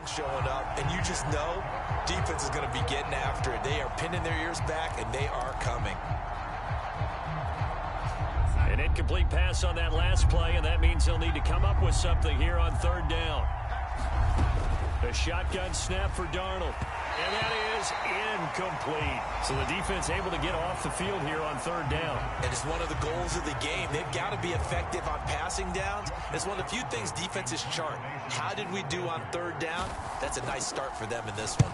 song showing up, and you just know defense is going to be getting after it. They are pinning their ears back, and they are coming. An incomplete pass on that last play, and that means they'll need to come up with something here on third down. The shotgun snap for Darnold. And that is incomplete. So the defense able to get off the field here on third down. And it's one of the goals of the game. They've got to be effective on passing downs. It's one of the few things defenses chart. How did we do on third down? That's a nice start for them in this one.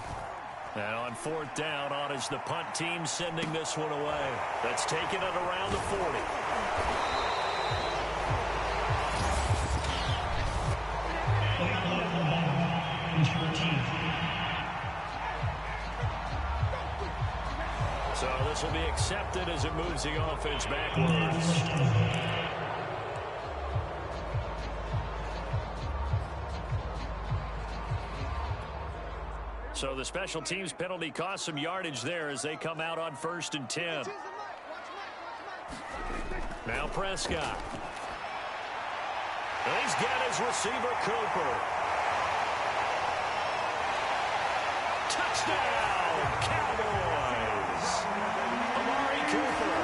And on fourth down, on is the punt team sending this one away. That's taken it around the 40. So this will be accepted as it moves the offense backwards. So the special teams penalty cost some yardage there as they come out on 1st and 10. Now Prescott. He's got his receiver Cooper. Touchdown, Cowboys. Amari Cooper,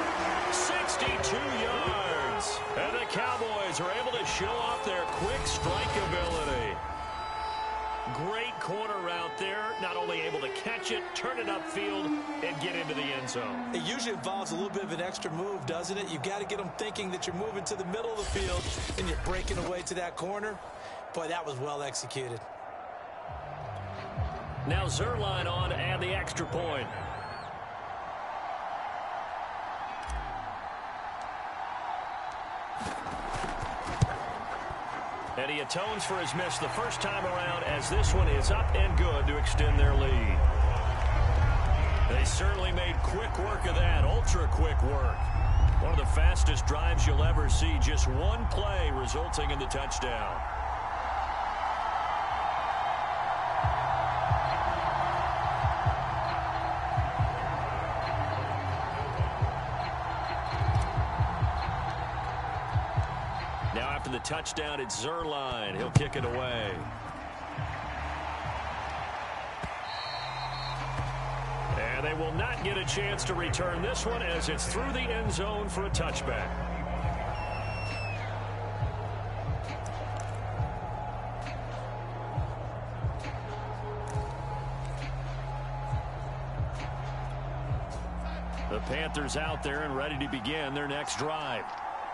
62 yards. And the Cowboys are able to show off their quick strike ability. Great corner route there. Not only able to catch it, turn it upfield, and get into the end zone. It usually involves a little bit of an extra move, doesn't it? You've got to get them thinking that you're moving to the middle of the field and you're breaking away to that corner. Boy, that was well executed. Now Zuerlein on to add the extra point. And he atones for his miss the first time around as this one is up and good to extend their lead. They certainly made quick work of that, ultra quick work. One of the fastest drives you'll ever see, just one play resulting in the touchdown. The touchdown, it's Zuerlein. He'll kick it away. And they will not get a chance to return this one as it's through the end zone for a touchback. The Panthers out there and ready to begin their next drive.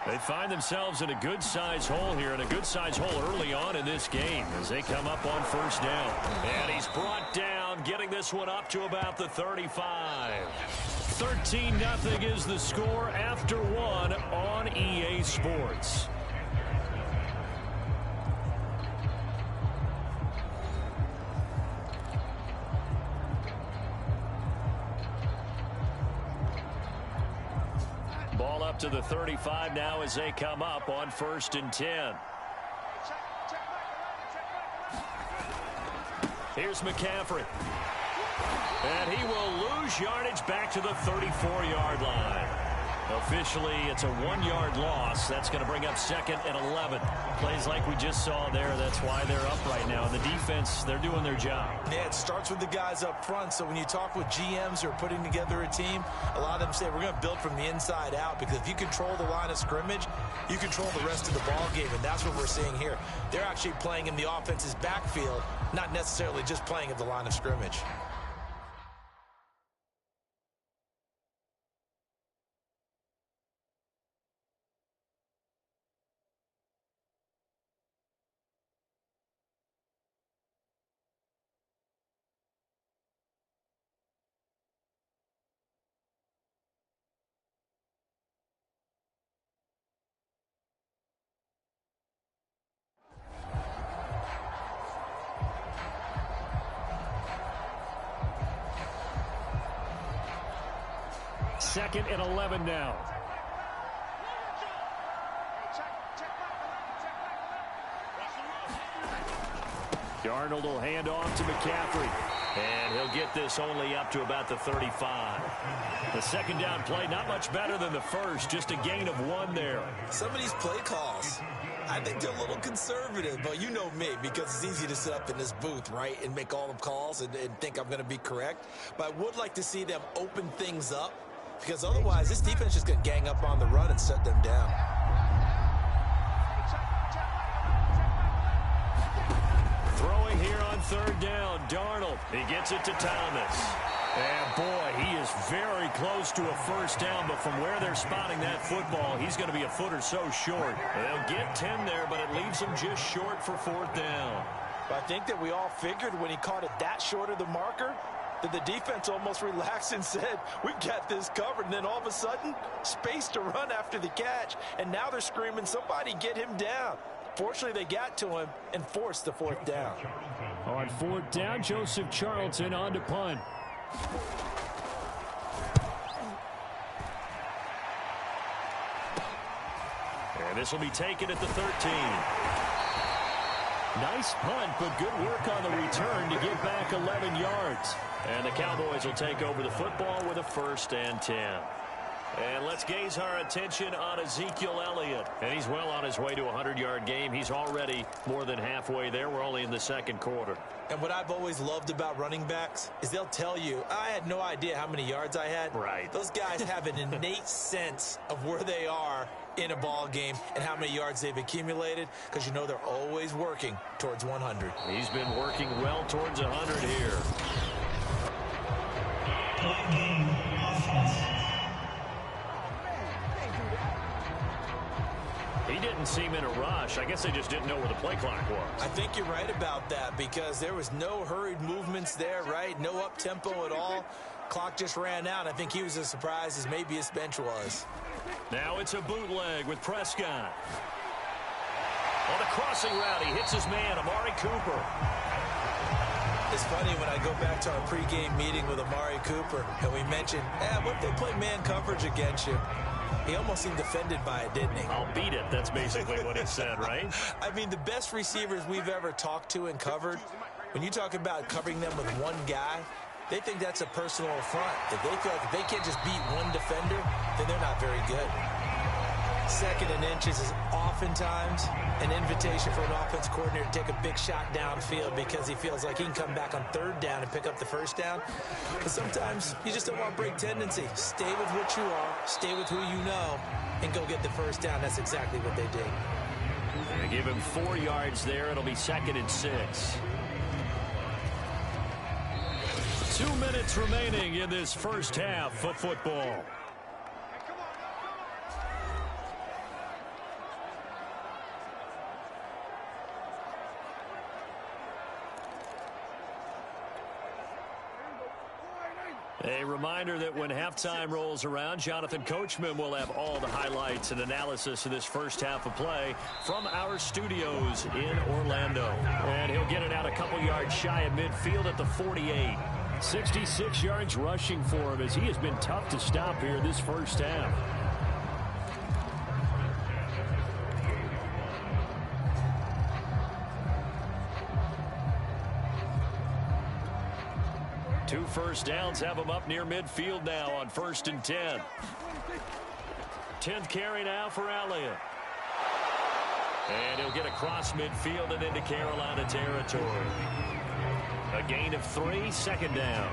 They find themselves in a good-sized hole here, and a good-sized hole early on in this game as they come up on first down. And he's brought down, getting this one up to about the 35. 13-0 is the score after one on EA Sports. Ball up to the 35 now as they come up on 1st and 10. Here's McCaffrey. And he will lose yardage back to the 34-yard line. Officially, it's a 1-yard loss. That's going to bring up 2nd and 11. Plays like we just saw there. That's why they're up right now. And the defense, they're doing their job. Yeah, it starts with the guys up front. So when you talk with GMs who are putting together a team, a lot of them say we're going to build from the inside out, because if you control the line of scrimmage, you control the rest of the ball game, and that's what we're seeing here. They're actually playing in the offense's backfield, not necessarily just playing at the line of scrimmage. Second and 11 now. Darnold will hand off to McCaffrey. And he'll get this only up to about the 35. The second down play, not much better than the first. Just a gain of 1 there. Some of these play calls, I think they're a little conservative, but you know me, because it's easy to sit up in this booth, right, and make all the calls and think I'm going to be correct. But I would like to see them open things up, because otherwise this defense is just going to gang up on the run and shut them down. Throwing here on third down, Darnold. He gets it to Thomas. And, boy, he is very close to a first down, but from where they're spotting that football, he's going to be a foot or so short. They'll get 10 there, but it leaves him just short for fourth down. I think that we all figured when he caught it that short of the marker that the defense almost relaxed and said, we've got this covered. And then all of a sudden, space to run after the catch. And now they're screaming, somebody get him down. Fortunately, they got to him and forced the fourth down. On fourth down, Joseph Charlton on to punt. And this will be taken at the 13. Nice punt, but good work on the return to get back 11 yards. And the Cowboys will take over the football with a 1st and 10. And let's gaze our attention on Ezekiel Elliott. And he's well on his way to a 100-yard game. He's already more than halfway there. We're only in the second quarter. And what I've always loved about running backs is they'll tell you, I had no idea how many yards I had. Right. Those guys have an innate sense of where they are in a ball game and how many yards they've accumulated, because you know they're always working towards 100. He's been working well towards 100 here. He didn't seem in a rush. I guess they just didn't know where the play clock was. I think you're right about that, because there was no hurried movements there, right? No up-tempo at all. Clock just ran out. I think he was as surprised as maybe his bench was. Now it's a bootleg with Prescott. On the crossing route, he hits his man, Amari Cooper. It's funny when I go back to our pregame meeting with Amari Cooper, and we mentioned, what if they play man coverage against you? He almost seemed offended by it, didn't he? I'll beat it. That's basically what he said, right? I mean, the best receivers we've ever talked to and covered, when you talk about covering them with one guy, they think that's a personal affront. If they feel like if they can't just beat one defender, then they're not very good. 2nd and inches is oftentimes an invitation for an offense coordinator to take a big shot downfield because he feels like he can come back on 3rd down and pick up the 1st down. But sometimes you just don't want break tendency. Stay with what you are, stay with who you know, and go get the 1st down. That's exactly what they did. They give him 4 yards there. It'll be 2nd and 6. 2 minutes remaining in this first half of football. A reminder that when halftime rolls around, Jonathan Coachman will have all the highlights and analysis of this first half of play from our studios in Orlando. And he'll get it out a couple yards shy of midfield at the 48. 66 yards rushing for him as he has been tough to stop here this first half. Two first downs have him up near midfield now on 1st and 10. 10th carry now for Elliott. And he'll get across midfield and into Carolina territory. A gain of 3, 2nd down.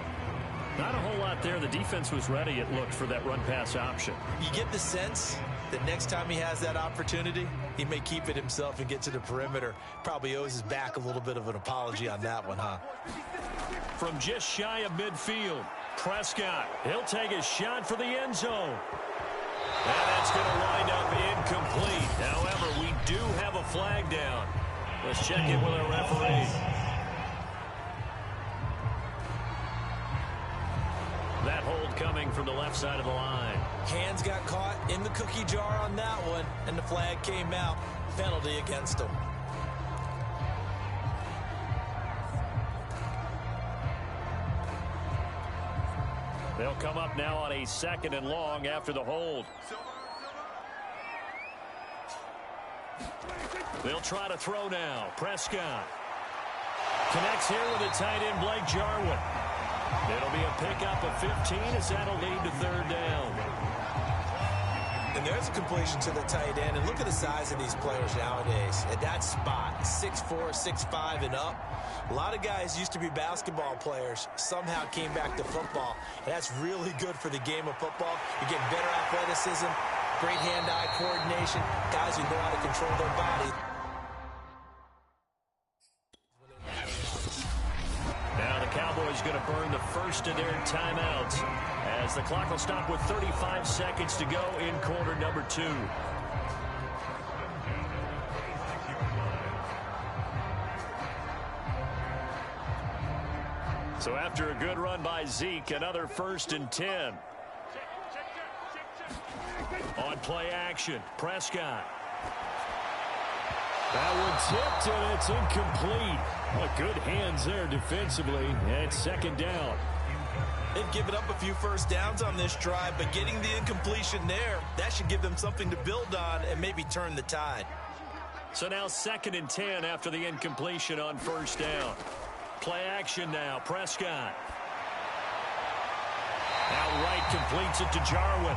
Not a whole lot there. The defense was ready, it looked, for that run-pass option. You get the sense that next time he has that opportunity, he may keep it himself and get to the perimeter. Probably owes his back a little bit of an apology on that one, huh? From just shy of midfield, Prescott. He'll take a shot for the end zone. And that's going to wind up incomplete. However, we do have a flag down. Let's check in with our referee. That hold coming from the left side of the line. Hands got caught in the cookie jar on that one, and the flag came out. Penalty against him. They'll come up now on a 2nd and long after the hold. They'll try to throw now. Prescott connects here with a tight end, Blake Jarwin. It'll be a pickup of 15 as that'll lead to 3rd down. And there's a completion to the tight end. And look at the size of these players nowadays. At that spot, 6'4", 6'5", and up. A lot of guys used to be basketball players, somehow came back to football. And that's really good for the game of football. You're getting better athleticism, great hand-eye coordination, guys who know how to control their body. Now the Cowboys going to burn the first of their timeouts as the clock will stop with 35 seconds to go in quarter number 2. So after a good run by Zeke, another 1st and 10. On play action, Prescott. That one tipped, and it's incomplete. Well, good hands there defensively, and it's 2nd down. They've given up a few first downs on this drive, but getting the incompletion there, that should give them something to build on and maybe turn the tide. So now 2nd and 10 after the incompletion on 1st down. Play action now, Prescott. Outright completes it to Jarwin.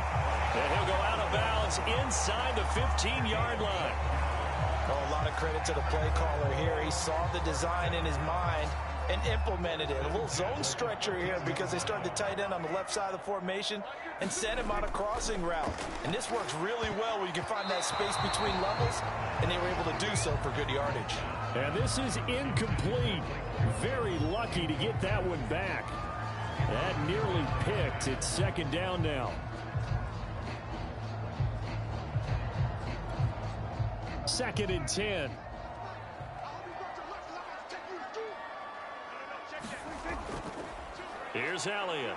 And he'll go out of bounds inside the 15-yard line. Oh, a lot of credit to the play caller here. He saw the design in his mind and implemented it. A little zone stretcher here because they started the tight end on the left side of the formation and sent him on a crossing route. And this works really well where you can find that space between levels, and they were able to do so for good yardage. And this is incomplete. Very lucky to get that one back. That nearly picked. It's 2nd down now. 2nd and 10. Here's Elliott.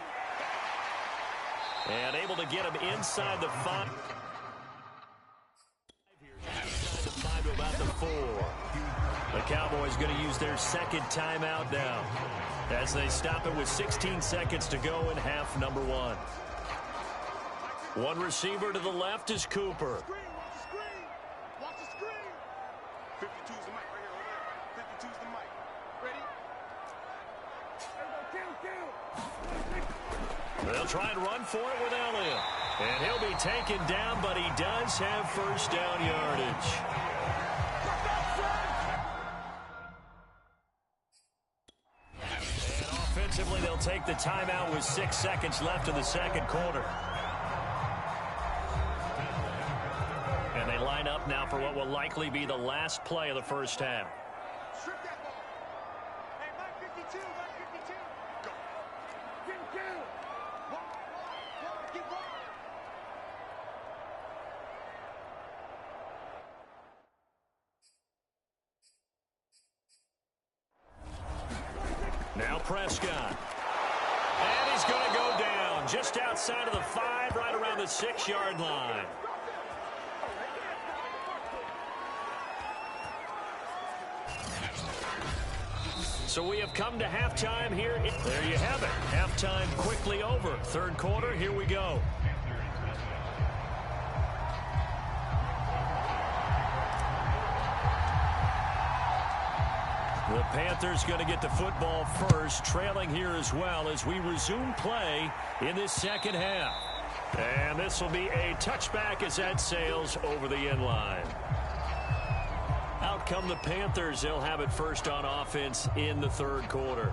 And able to get him inside the 5. Inside the 5 to about the 4. The Cowboys going to use their 2nd timeout now as they stop it with 16 seconds to go in half number 1. One receiver to the left is Cooper. They'll try and run for it with Elliott. And he'll be taken down, but he does have 1st down yardage. And offensively, they'll take the timeout with 6 seconds left in the 2nd quarter. And they line up now for what will likely be the last play of the 1st half. Now Prescott. And he's going to go down just outside of the 5, right around the 6-yard line. So we have come to halftime here. There you have it. Halftime quickly over. 3rd quarter, here we go. The Panthers going to get the football first, trailing here as well as we resume play in this 2nd half. And this will be a touchback as that sails over the end line. Out come the Panthers. They'll have it first on offense in the 3rd quarter.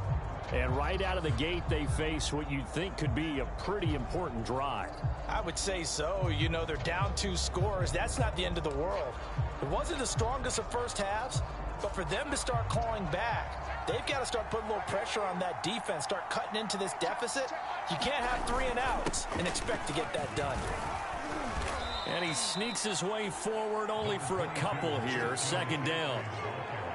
And right out of the gate, they face what you'd think could be a pretty important drive. I would say so. You know, they're down 2 scores. That's not the end of the world. It wasn't the strongest of first halves, but for them to start clawing back, they've got to start putting a little pressure on that defense, start cutting into this deficit. You can't have 3 and outs and expect to get that done. And he sneaks his way forward only for a couple here. 2nd down.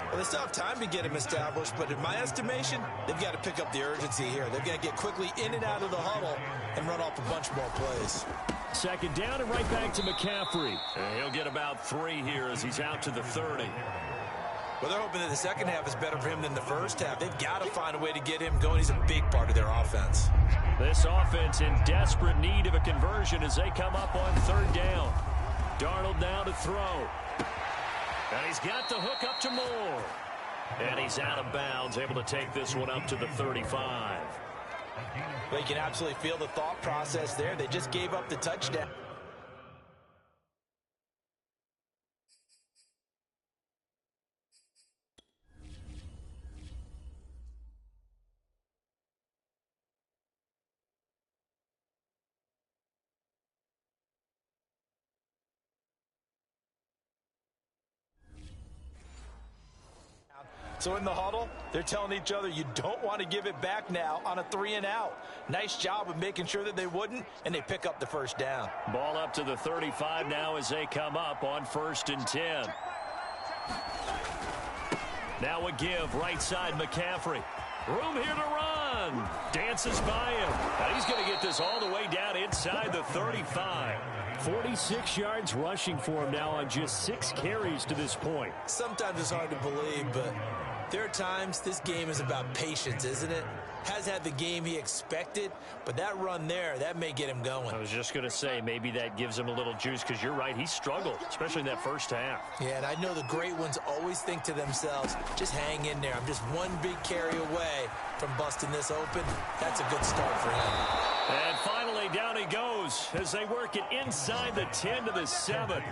Well, they still have time to get him established, but in my estimation, they've got to pick up the urgency here. They've got to get quickly in and out of the huddle and run off a bunch more plays. 2nd down and right back to McCaffrey. And he'll get about 3 here as he's out to the 30. Well, they're hoping that the 2nd half is better for him than the 1st half. They've got to find a way to get him going. He's a big part of their offense. This offense in desperate need of a conversion as they come up on 3rd down. Darnold now to throw. And he's got the hook up to Moore. And he's out of bounds, able to take this one up to the 35. Well, you can absolutely feel the thought process there. They just gave up the touchdown. So in the huddle, they're telling each other you don't want to give it back now on a 3-and-out. Nice job of making sure that they wouldn't, and they pick up the first down. Ball up to the 35 now as they come up on 1st and 10. Now a give, right side McCaffrey. Room here to run. Dances by him. And he's going to get this all the way down inside the 35. 46 yards rushing for him now on just 6 carries to this point. Sometimes it's hard to believe, but there are times this game is about patience, isn't it? Has had the game he expected, but that run there, that may get him going. I was just going to say, maybe that gives him a little juice, because you're right, he struggled, especially in that first half. Yeah, and I know the great ones always think to themselves, just hang in there. I'm just one big carry away from busting this open. That's a good start for him. And finally, down he goes as they work it inside the 10 to the 7.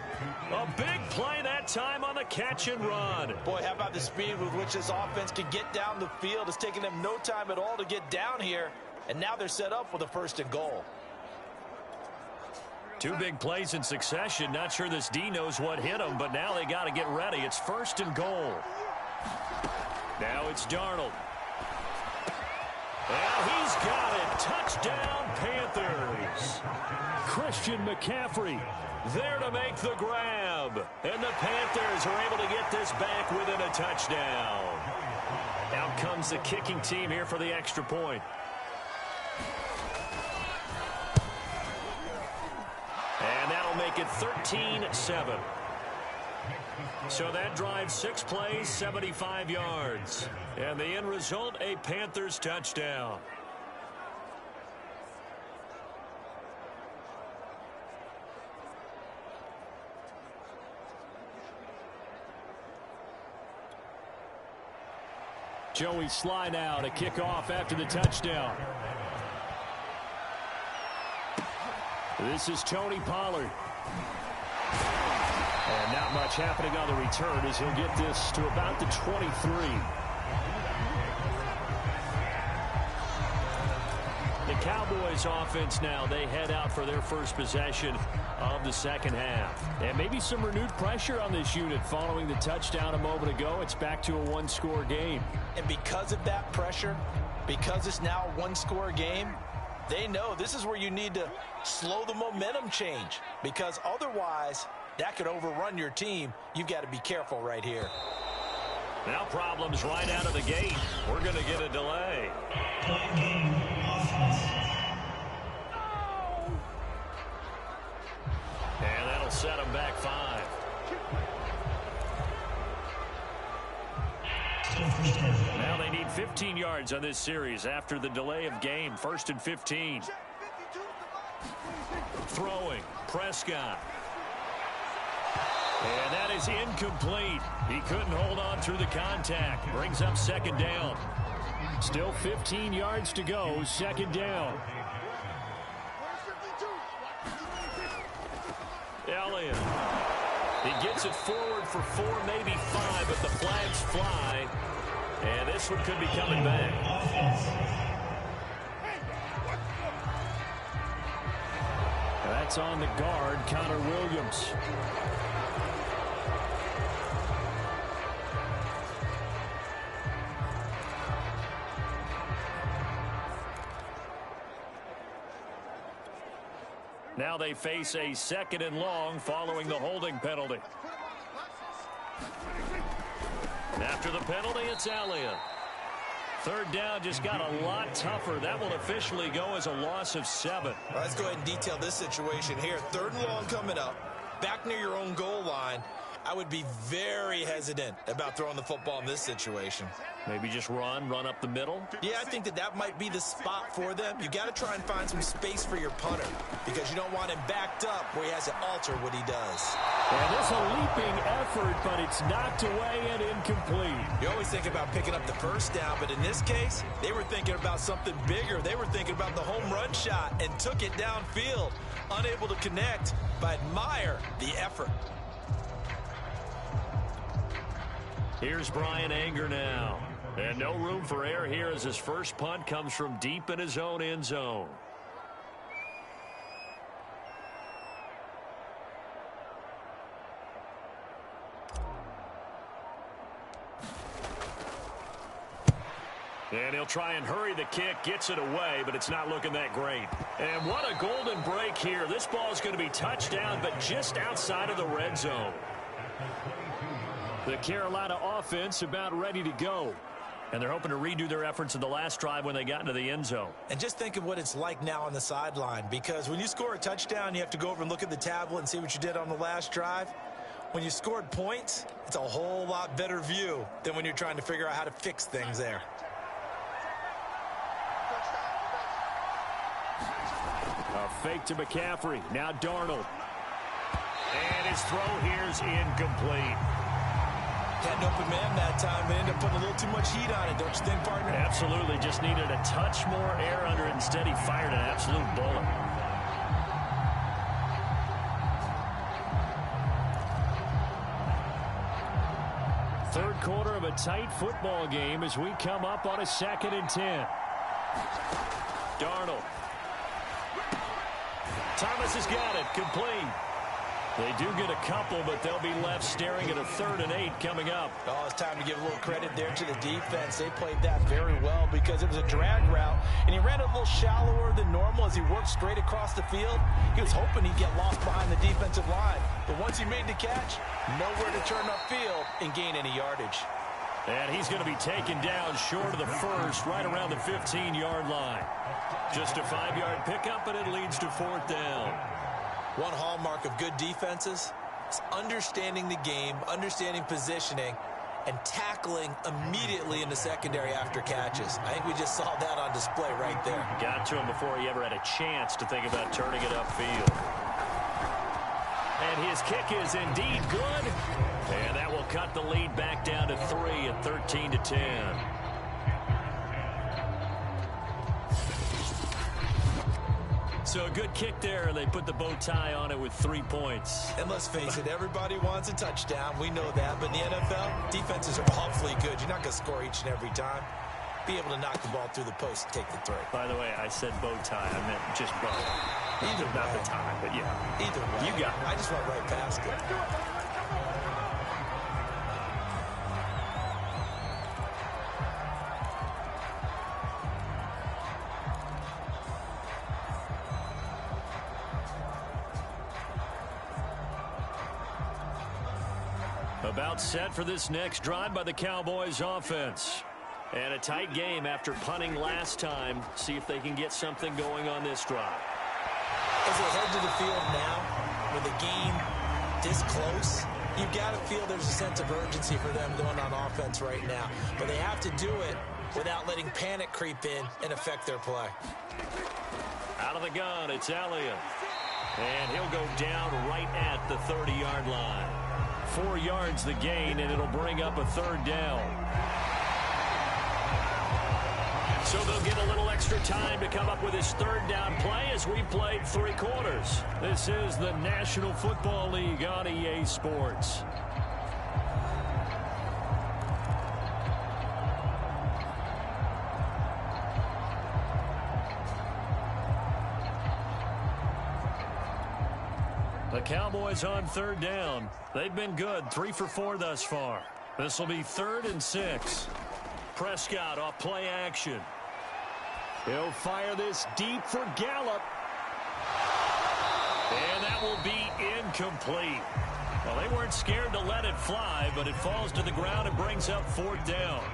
A big play that time on the catch and run. Boy, how about the speed with which this offense can get down the field? It's taken them no time at all to get down here, and now they're set up with a 1st and goal. 2 big plays in succession. Not sure this D knows what hit him, but now they got to get ready. It's 1st and goal. Now it's Darnold. And he's got it. Touchdown, Panthers. Christian McCaffrey there to make the grab. And the Panthers are able to get this back within a touchdown. Out comes the kicking team here for the extra point. And that'll make it 13-7. So that drives 6 plays, 75 yards. And the end result, a Panthers touchdown. Joey Sly now to kick off after the touchdown. This is Tony Pollard. And not much happening on the return as he'll get this to about the 23. The Cowboys offense now, they head out for their first possession of the second half. And maybe some renewed pressure on this unit following the touchdown a moment ago. It's back to a 1-score game. And because of that pressure, because it's now a 1-score game, they know this is where you need to slow the momentum change, because otherwise that could overrun your team. You've got to be careful right here. Now problems right out of the gate. We're going to get a delay. And that'll set them back 5. Now they need 15 yards on this series after the delay of game. 1st and 15. Throwing, Prescott. And that is incomplete. He couldn't hold on through the contact. Brings up 2nd down. Still 15 yards to go. 2nd down. Elliott. He gets it forward for 4, maybe 5, but the flags fly. And this one could be coming back. That's on the guard, Connor Williams. Now they face a 2nd and long following the holding penalty. After the penalty, it's Elliott. 3rd down just got a lot tougher. That will officially go as a loss of 7. Well, let's go ahead and detail this situation here. 3rd and long coming up, back near your own goal line. I would be very hesitant about throwing the football in this situation. Maybe just run up the middle? Yeah, I think that might be the spot for them. You got to try and find some space for your punter, because you don't want him backed up where he has to alter what he does. And it's a leaping effort, but it's knocked away and incomplete. You always think about picking up the 1st down, but in this case, they were thinking about something bigger. They were thinking about the home run shot and took it downfield. Unable to connect, but admire the effort. Here's Brian Anger now. And no room for error here as his first punt comes from deep in his own end zone. And he'll try and hurry the kick, gets it away, but it's not looking that great. And what a golden break here. This ball is going to be touchdown, but just outside of the red zone. The Carolina offense about ready to go. And they're hoping to redo their efforts in the last drive when they got into the end zone. And just think of what it's like now on the sideline, because when you score a touchdown, you have to go over and look at the tablet and see what you did on the last drive. When you scored points, it's a whole lot better view than when you're trying to figure out how to fix things there. A fake to McCaffrey. Now Darnold. And his throw here's incomplete. Had an open man that time, but ended up putting a little too much heat on it, don't you think, partner? Absolutely. Just needed a touch more air under it. Instead, he fired an absolute bullet. Third quarter of a tight football game as we come up on a 2nd and 10. Darnold. Thomas has got it. Complete. They do get a couple, but they'll be left staring at a 3rd and 8 coming up. Oh, it's time to give a little credit there to the defense. They played that very well because it was a drag route, and he ran a little shallower than normal as he worked straight across the field. He was hoping he'd get lost behind the defensive line, but once he made the catch, nowhere to turn upfield and gain any yardage. And he's going to be taken down short of the first, right around the 15-yard line. Just a 5-yard pickup, and it leads to 4th down. One hallmark of good defenses is understanding the game, understanding positioning, and tackling immediately in the secondary after catches. I think we just saw that on display right there. Got to him before he ever had a chance to think about turning it upfield. And his kick is indeed good. And that will cut the lead back down to 3 at 13-10. So a good kick there. They put the bow tie on it with 3 points. And let's face it, everybody wants a touchdown. We know that. But in the NFL, defenses are awfully good. You're not going to score each and every time. Be able to knock the ball through the post and take the throw. By the way, I said bow tie. I meant just bow. Either Not way. the tie, but yeah. Either way. You got it. I just went right past it. About set for this next drive by the Cowboys offense. And a tight game after punting last time. See if they can get something going on this drive. As they head to the field now, with a game this close, you've got to feel there's a sense of urgency for them going on offense right now. But they have to do it without letting panic creep in and affect their play. Out of the gun, it's Elliott. And he'll go down right at the 30-yard line. 4 yards the gain, and it'll bring up a 3rd down. So they'll get a little extra time to come up with his 3rd down play as we played 3 quarters. This is the National Football League on EA Sports. The Cowboys on 3rd down. They've been good, 3 for 4 thus far. This will be 3rd and 6. Prescott off play action. He'll fire this deep for Gallup. And that will be incomplete. Well, they weren't scared to let it fly, but it falls to the ground and brings up 4th down.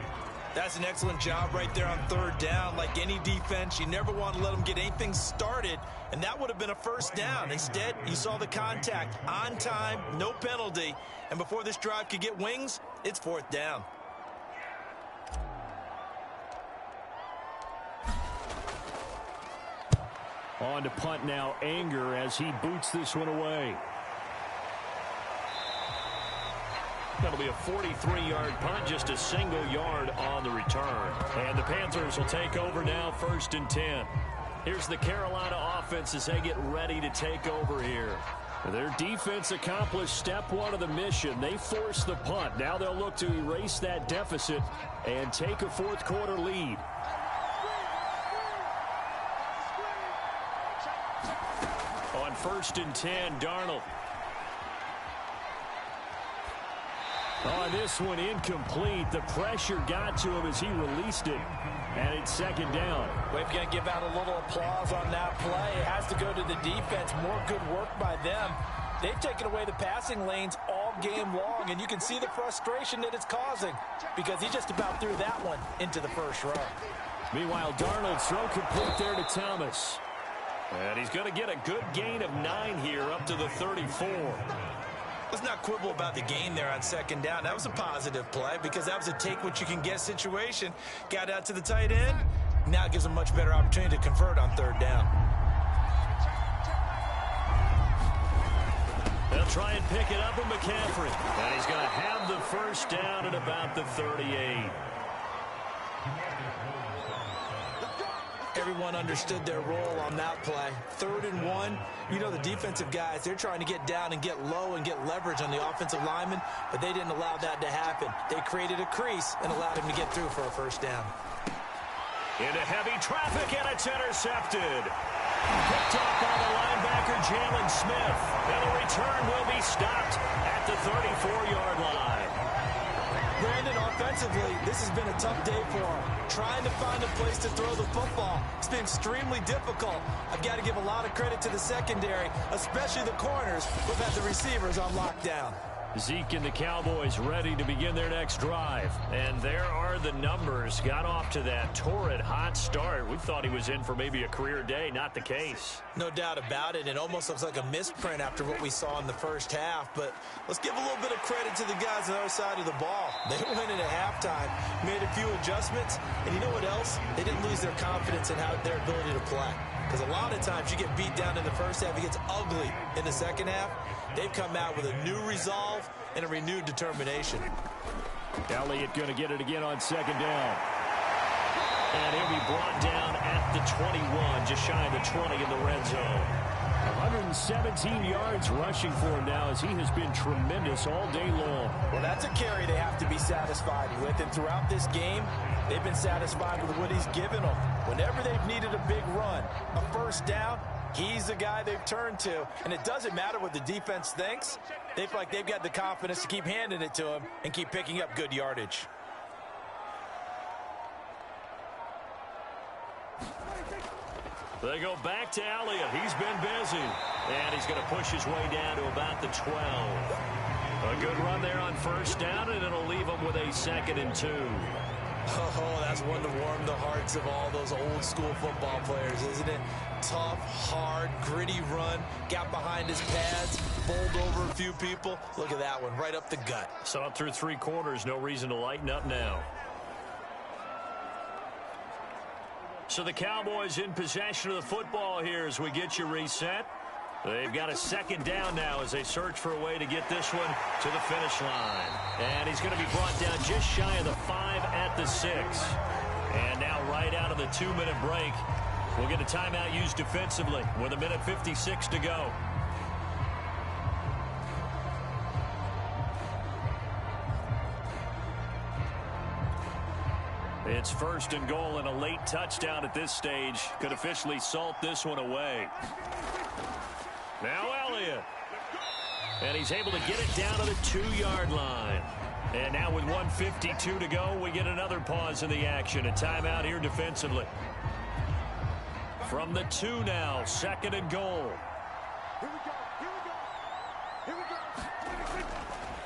That's an excellent job right there on 3rd down. Like any defense, you never want to let them get anything started, and that would have been a 1st down. Instead, you saw the contact on time, no penalty, and before this drive could get wings, it's 4th down. On to punt now, Anger, as he boots this one away. That'll be a 43-yard punt, just a single yard on the return. And the Panthers will take over now, 1st and 10. Here's the Carolina offense as they get ready to take over here. Their defense accomplished step 1 of the mission. They forced the punt. Now they'll look to erase that deficit and take a 4th quarter lead. On 1st and 10, Darnold. On this one, incomplete. The pressure got to him as he released it. And it's second down. We're going to give out a little applause on that play. It has to go to the defense. More good work by them. They've taken away the passing lanes all game long, and you can see the frustration that it's causing because he just about threw that one into the first row. Meanwhile, Darnold's throw complete there to Thomas. And he's going to get a good gain of 9 here up to the 34. Let's not quibble about the gain there on second down. That was a positive play because that was a take-what-you-can-get situation. Got out to the tight end. Now it gives them much better opportunity to convert on third down. They'll try and pick it up with McCaffrey. And he's going to have the first down at about the 38. Everyone understood their role on that play. 3rd and 1. You know the defensive guys, they're trying to get down and get low and get leverage on the offensive lineman, but they didn't allow that to happen. They created a crease and allowed him to get through for a first down. Into heavy traffic, and it's intercepted. Picked off by the linebacker, Jalen Smith. And the return will be stopped at the 34-yard line. Brandon, offensively, this has been a tough day for him. Trying to find a place to throw the football. It's been extremely difficult. I've got to give a lot of credit to the secondary, especially the corners, who've had the receivers on lockdown. Zeke and the Cowboys ready to begin their next drive. And there are the numbers. Got off to that torrid hot start. We thought he was in for maybe a career day. Not the case. No doubt about it. It almost looks like a misprint after what we saw in the first half. But let's give a little bit of credit to the guys on the other side of the ball. They went in at halftime, made a few adjustments. And you know what else? They didn't lose their confidence in their ability to play. Because a lot of times you get beat down in the first half, it gets ugly in the second half. They've come out with a new resolve and a renewed determination. Elliott going to get it again on second down. And he'll be brought down at the 21, just shy of the 20 in the red zone. 117 yards rushing for him now as he has been tremendous all day long. Well, that's a carry they have to be satisfied with. And throughout this game, they've been satisfied with what he's given them. Whenever they've needed a big run, a first down, he's the guy they've turned to. And it doesn't matter what the defense thinks. They feel like they've got the confidence to keep handing it to him and keep picking up good yardage. They go back to Elliott. He's been busy. And he's going to push his way down to about the 12. A good run there on first down, and it'll leave him with a 2nd and 2. Oh, that's one to warm the hearts of all those old school football players, isn't it? Tough, hard, gritty run. Got behind his pads, bowled over a few people. Look at that one, right up the gut. So up through 3 quarters, no reason to lighten up now. So the Cowboys in possession of the football here as we get you reset. They've got a 2nd down now as they search for a way to get this one to the finish line. And he's going to be brought down just shy of the 5 at the 6. And now right out of the 2-minute break, we'll get a timeout used defensively with 1:56 to go. It's 1st and goal, and a late touchdown at this stage could officially salt this one away. Now Elliott. And he's able to get it down to the 2-yard line. And now with 1:52 to go, we get another pause in the action. A timeout here defensively. From the 2 now, 2nd and goal.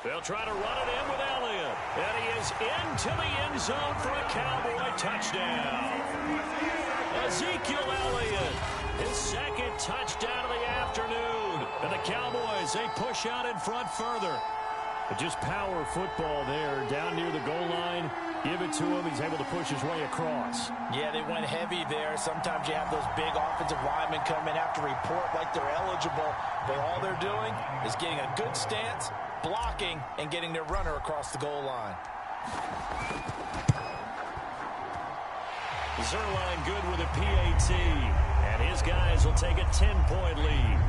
They'll try to run it in with Elliott. And he is into the end zone for a Cowboy touchdown. Ezekiel Elliott, his 2nd touchdown of the afternoon. And the Cowboys, they push out in front further. But just power football there, down near the goal line. Give it to him. He's able to push his way across. Yeah, they went heavy there. Sometimes you have those big offensive linemen come in after report like they're eligible. But all they're doing is getting a good stance, blocking, and getting their runner across the goal line. Zuerlein good with a PAT. And his guys will take a 10-point lead.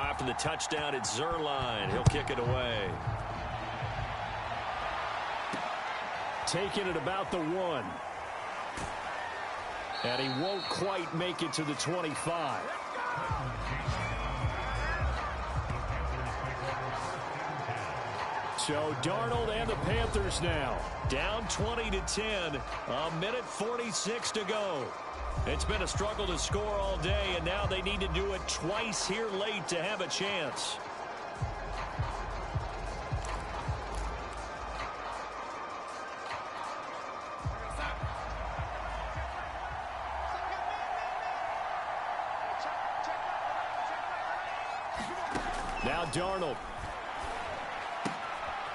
Now after the touchdown, it's Zuerlein. He'll kick it away. Taking it about the 1. And he won't quite make it to the 25. So Darnold and the Panthers now down 20-10. A minute 46 to go. It's been a struggle to score all day, and now they need to do it twice here late to have a chance. Now Darnold.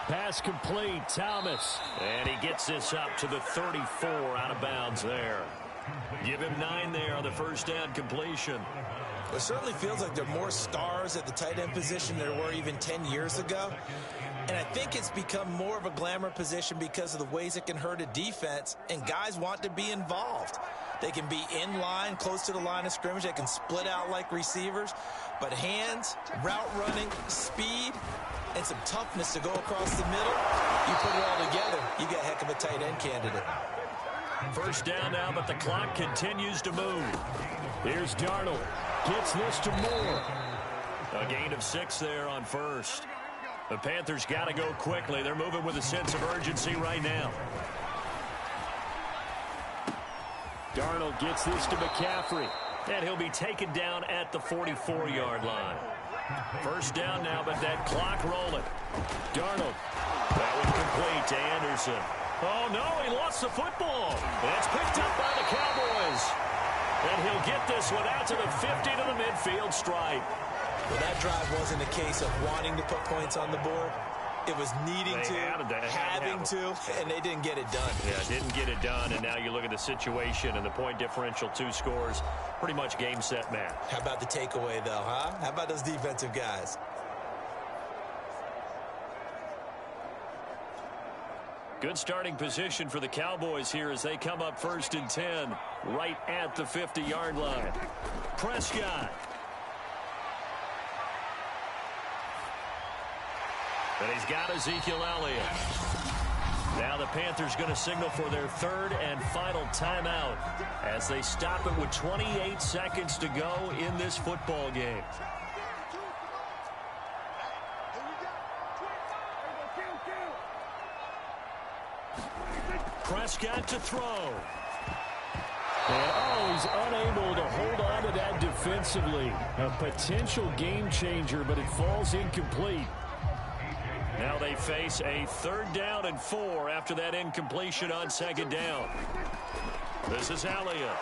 Pass complete, Thomas. And he gets this up to the 34, out of bounds there. Give him 9 there on the first down completion. It certainly feels like there are more stars at the tight end position than there were even 10 years ago. And I think it's become more of a glamour position because of the ways it can hurt a defense, and guys want to be involved. They can be in line, close to the line of scrimmage. They can split out like receivers. But hands, route running, speed, and some toughness to go across the middle, you put it all together, you got a heck of a tight end candidate. First down now, but the clock continues to move. Here's Darnold. Gets this to Moore. A gain of 6 there on first. The Panthers got to go quickly. They're moving with a sense of urgency right now. Darnold gets this to McCaffrey. And he'll be taken down at the 44-yard line. First down now, but that clock rolling. Darnold. That one complete to Anderson. Oh, no, he lost the football. And it's picked up by the Cowboys. And he'll get this one out to the 50 to the midfield stripe. Well, that drive wasn't a case of wanting to put points on the board. It was needing to, having to, and they didn't get it done. Yeah, didn't get it done, and now you look at the situation and the point differential, 2 scores, pretty much game, set, match. How about the takeaway, though, huh? How about those defensive guys? Good starting position for the Cowboys here as they come up 1st and 10, right at the 50-yard line. Prescott. And he's got Ezekiel Elliott. Now the Panthers going to signal for their 3rd and final timeout as they stop it with 28 seconds to go in this football game. Prescott to throw. And, he's unable to hold on to that defensively. A potential game changer, but it falls incomplete. Now they face a 3rd down and 4 after that incompletion on 2nd down. This is Elliott.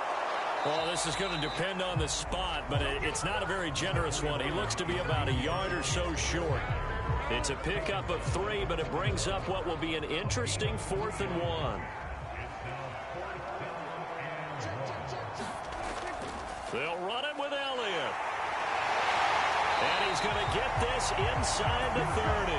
Well, this is going to depend on the spot, but it's not a very generous one. He looks to be about a yard or so short. It's a pickup of 3, but it brings up what will be an interesting 4th and 1. They'll run it with Elliott. And he's going to get this inside the 30.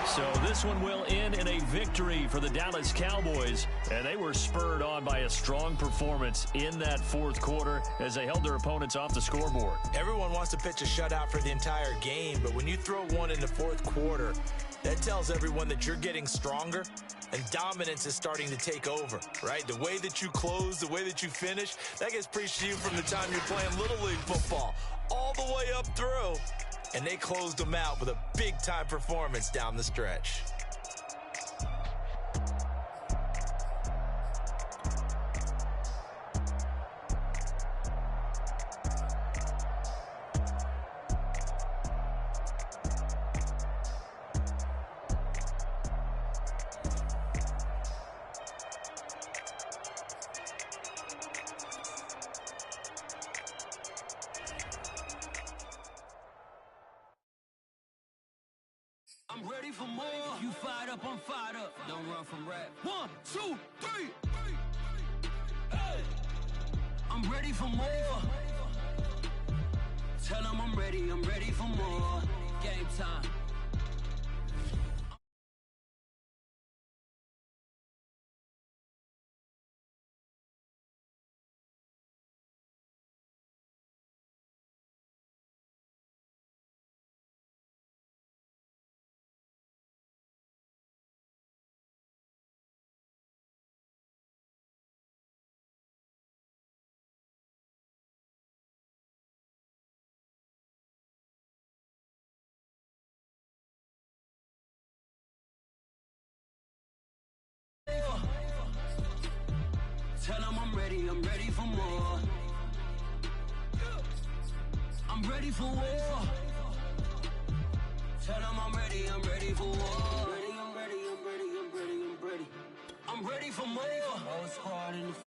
So this one will end in a victory for the Dallas Cowboys. And they were spurred on by a strong performance in that 4th quarter as they held their opponents off the scoreboard. Everyone wants to pitch a shutout for the entire game, but when you throw one in the 4th quarter, that tells everyone that you're getting stronger and dominance is starting to take over, right? The way that you close, the way that you finish, that gets preached to you from the time you're playing Little League football all the way up through. And they closed them out with a big-time performance down the stretch. I'm ready for more. You fired up, I'm fired up. Don't run from rap. 1, 2, 3. Hey. I'm ready for more. Tell them I'm ready for more. Game time. Tell them I'm ready for more. I'm ready for war. Tell them I'm ready for war. I'm ready for more. Whole squad in the